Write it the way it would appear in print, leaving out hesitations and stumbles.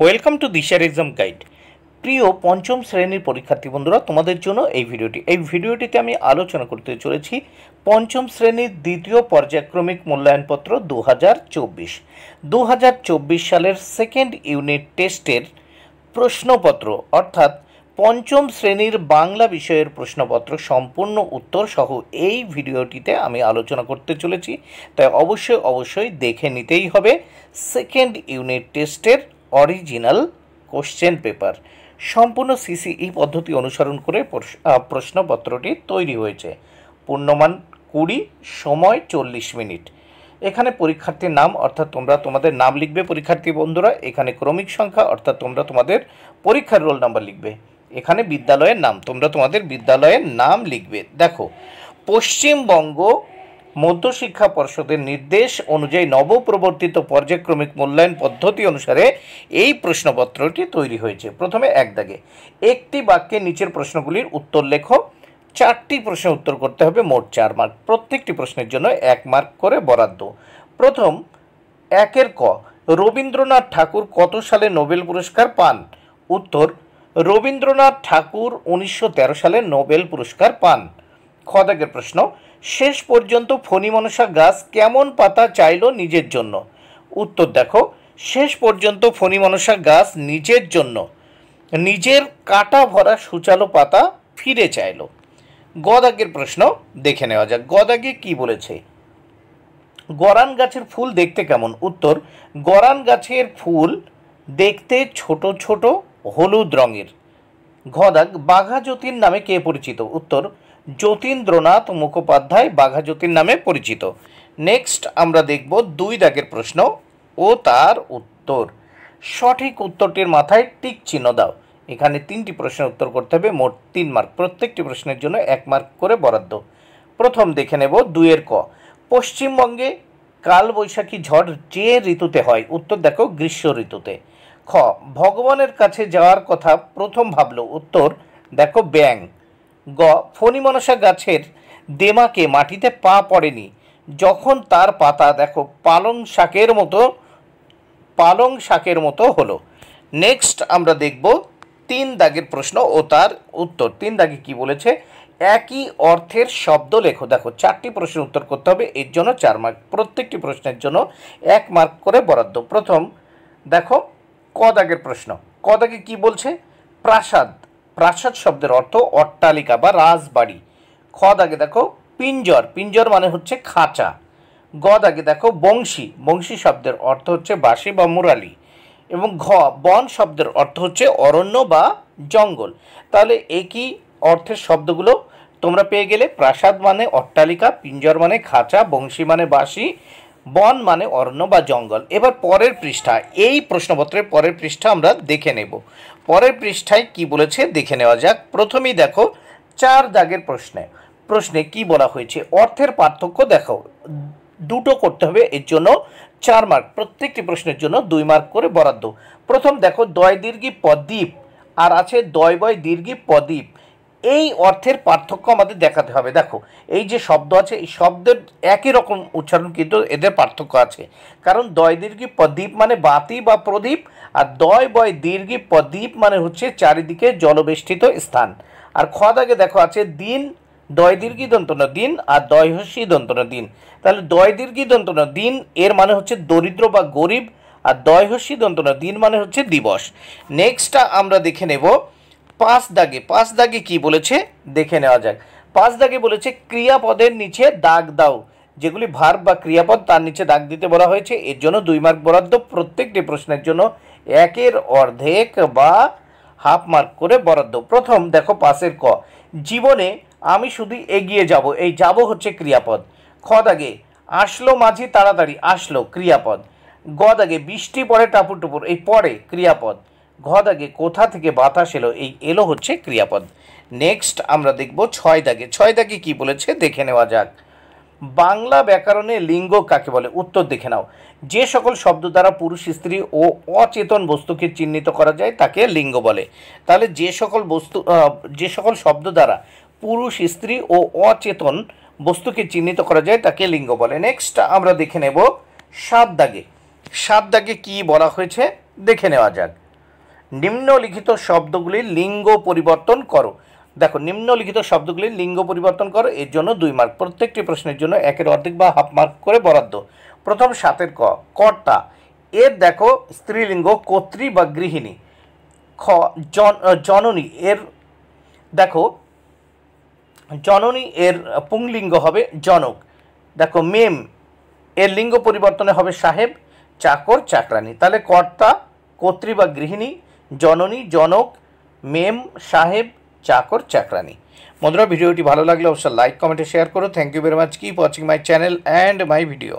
Welcome to দিশার exam guide. প্রিয় পঞ্চম শ্রেণীর পরীক্ষার্থী বন্ধুরা, তোমাদের জন্য এই ভিডিওটিতে আমি আলোচনা করতে চলেছি পঞ্চম শ্রেণীর দ্বিতীয় পর্যায়ক্রমিক মূল্যায়নপত্র 2024 সালের সেকেন্ড ইউনিট টেস্টের প্রশ্নপত্র, অর্থাৎ পঞ্চম শ্রেণীর বাংলা বিষয়ের প্রশ্নপত্র সম্পূর্ণ উত্তর সহ এই ভিডিওটিতে আমি আলোচনা করতে চলেছি। তাই অবশ্যই দেখে নিতেই হবে সেকেন্ড ইউনিট টেস্টের অরিজিনাল কোশ্চেন পেপার। সম্পূর্ণ সিসিই পদ্ধতি অনুসরণ করে প্রশ্নপত্রটি তৈরি হয়েছে। পূর্ণমান 20, সময় 40 মিনিট। এখানে পরীক্ষার্থীর নাম, অর্থাৎ তোমরা তোমাদের নাম লিখবে পরীক্ষার্থী বন্ধুরা। এখানে ক্রমিক সংখ্যা, অর্থাৎ তোমরা তোমাদের পরীক্ষার রোল নাম্বার লিখবে। এখানে বিদ্যালয়ের নাম, তোমরা তোমাদের বিদ্যালয়ের নাম লিখবে। দেখো, পশ্চিমবঙ্গ মধ্যশিক্ষা পর্ষদের নির্দেশ অনুযায়ী নবপ্রবর্তিত পর্যায়ক্রমিক মূল্যায়ন পদ্ধতি অনুসারে এই প্রশ্নপত্রটি তৈরি হয়েছে। প্রথমে এক দাগে একটি বাক্যে নিচের প্রশ্নগুলির উত্তর লেখো। 4টি প্রশ্নের উত্তর করতে হবে, মোট 4 মার্ক। প্রত্যেকটি প্রশ্নের জন্য 1 মার্ক করে বরাদ্দ। প্রথম, 1-এর ক, রবীন্দ্রনাথ ঠাকুর কত সালে নোবেল পুরস্কার পান? উত্তর, রবীন্দ্রনাথ ঠাকুর 1913 সালে নোবেল পুরস্কার পান। খ দাগের প্রশ্ন, শেষ পর্যন্ত ফণিমনসা গাছ কেমন পাতা চাইল নিজের জন্য? উত্তর দেখো, শেষ পর্যন্ত ফণিমনসা গাছ নিজের জন্য নিজের কাটা ভরা সূচালো পাতা ফিরে চাইল। গ দাগের প্রশ্ন দেখে নেওয়া যাক। গ দাগে কি বলেছে? গরান গাছের ফুল দেখতে কেমন? উত্তর, গরান গাছের ফুল দেখতে ছোট ছোট হলুদ রঙের। ঘ দাগ, বাঘা যতীন নামে কে পরিচিত? উত্তর, যতীন্দ্রনাথ মুখোপাধ্যায় বাঘা যতীন নামে পরিচিত। নেক্সট আমরা দেখব 2 দাগের প্রশ্ন ও তার উত্তর। সঠিক উত্তরটির মাথায় টিক চিহ্ন দাও। এখানে 3টি প্রশ্নের উত্তর করতে হবে, মোট 3 মার্ক। প্রত্যেকটি প্রশ্নের জন্য 1 মার্ক করে বরাদ্দ। প্রথম দেখে নেব 2-এর ক, পশ্চিমবঙ্গে কালবৈশাখী ঝড় যে ঋতুতে হয়? উত্তর দেখো, গ্রীষ্ম ঋতুতে। খ, ভগবানের কাছে যাওয়ার কথা প্রথম ভাবলো? উত্তর দেখো, ব্যাং। গ, ফণিমনসা গাছের দেমাকে মাটিতে পা পড়েনি যখন তার পাতা দেখো পালং শাকের মতো হলো। নেক্সট আমরা দেখব 3 দাগের প্রশ্ন ও তার উত্তর। 3 দাগে কি বলেছে? একই অর্থের শব্দ লেখো। দেখো, 4টি প্রশ্নের উত্তর করতে হবে, এর জন্য 4 মার্ক। প্রত্যেকটি প্রশ্নের জন্য 1 মার্ক করে বরাদ্দ। প্রথম দেখো, ক দাগের প্রশ্ন। ক দাগে কি বলছে? প্রাসাদ। প্রাসাদ শব্দের অর্থ অট্টালিকা বা রাজবাড়ি। খ দাগে দেখো, পিঞ্জর। পিঞ্জর মানে হচ্ছে খাঁচা। গ দাগে দেখো, বংশী। বংশী শব্দের অর্থ হচ্ছে বাঁশি বা মুরালি। এবং ঘ, বন শব্দের অর্থ হচ্ছে অরণ্য বা জঙ্গল। তাহলে একই অর্থের শব্দগুলো তোমরা পেয়ে গেলে। প্রাসাদ মানে অট্টালিকা, পিঞ্জর মানে খাঁচা, বংশী মানে বাঁশি, বন মানে অরণ্য বা জঙ্গল। এবার পরের পৃষ্ঠা, এই প্রশ্নপত্রের পরের পৃষ্ঠা আমরা দেখে নেব। পরের পৃষ্ঠায় কি বলেছে দেখে নেওয়া যাক। প্রথমেই দেখো 4 দাগের প্রশ্নে কি বলা হয়েছে? অর্থের পার্থক্য দেখো। 2টো করতে হবে, এর জন্য 4 মার্ক। প্রত্যেকটি প্রশ্নের জন্য 2 মার্ক করে বরাদ্দ। প্রথম দেখো, দয় দীর্ঘী পদ্বীপ আর আছে দয় বয় দীর্ঘী পদ্বীপ। এই অর্থের পার্থক্য আমাদের দেখাতে হবে। দেখো, এই যে শব্দ আছে, এই শব্দের একই রকম উচ্চারণ, কিন্তু এদের পার্থক্য আছে। কারণ দয় দীর্ঘী প্রদীপ মানে বাতি বা প্রদীপ, আর দয় বয় দীর্ঘী প্রদীপ মানে হচ্ছে চারিদিকে জলবেষ্টিত স্থান। আর খ দাগে দেখো আছে দিন, দয় দীর্ঘী দন্তন দিন আর দয় হস্যি দন্তন দিন। তাহলে দয় দীর্ঘী দন্তন দিন এর মানে হচ্ছে দরিদ্র বা গরিব, আর দয় হস্যি দন্তন দিন মানে হচ্ছে দিবস। নেক্সট আমরা দেখে নেব 5 দাগে। 5 দাগে কি বলেছে দেখে নেওয়া যাক। 5 দাগে বলেছে ক্রিয়াপদের নিচে দাগ দাও। যেগুলি ভার্ব বা ক্রিয়াপদ, তার নিচে দাগ দিতে বলা হয়েছে, এর জন্য 2 মার্ক বরাদ্দ। প্রত্যেকটি প্রশ্নের জন্য 1-এর অর্ধেক বা হাফ মার্ক করে বরাদ্দ। প্রথম দেখো 5-এর ক, জীবনে আমি শুধু এগিয়ে যাব। এই যাব হচ্ছে ক্রিয়াপদ। খ দাগে আসলো মাঝি তাড়াতাড়ি, আসলো ক্রিয়াপদ। গ দাগে বৃষ্টি পড়ে টাপুর টুপুর, এই পড়ে ক্রিয়াপদ। ঘ দাগে কোথা থেকে বাতাস এলো, এই এলো হচ্ছে ক্রিয়াপদ। নেক্সট আমরা দেখব 6 দাগে। 6 দাগে কি বলেছে দেখে নেওয়া যাক। বাংলা ব্যাকরণে লিঙ্গ কাকে বলে? উত্তর দেখে নাও। যে সকল শব্দ দ্বারা পুরুষ, স্ত্রী ও অচেতন বস্তুকে চিহ্নিত করা যায় তাকে লিঙ্গ বলে। তাহলে যে সকল শব্দ দ্বারা পুরুষ, স্ত্রী ও অচেতন বস্তুকে চিহ্নিত করা যায় তাকে লিঙ্গ বলে। নেক্সট আমরা দেখে নেব 7 দাগে। 7 দাগে কি বলা হয়েছে দেখে নেওয়া যাক। নিম্নলিখিত শব্দগুলির লিঙ্গ পরিবর্তন করো। দেখো নিম্নলিখিত শব্দগুলির লিঙ্গ পরিবর্তন করো, এর জন্য 2 মার্ক, প্রত্যেকটি প্রশ্নের জন্য 1-এর অর্ধেক বা হাফ মার্ক করে বরাদ্দ। প্রথম 7-এর ক, কর্তা, এর দেখো স্ত্রীলিঙ্গ কর্ত্রী বা গৃহিণী। খ, জননী, এর দেখো জননী এর পুংলিঙ্গ হবে জনক। দেখো মেম, এর লিঙ্গ পরিবর্তনে হবে সাহেব, চাকর, চাকরানী। তাহলে কর্তা, কর্ত্রী বা গৃহিণী, জননী, জনক, মেম, সাহেব, চাকর, চাকরানী। বন্ধুরা ভিডিওটি ভালো লাগলে অবশ্যই লাইক কমেন্টে শেয়ার করো। Thank you very much, keep watching my channel and my video.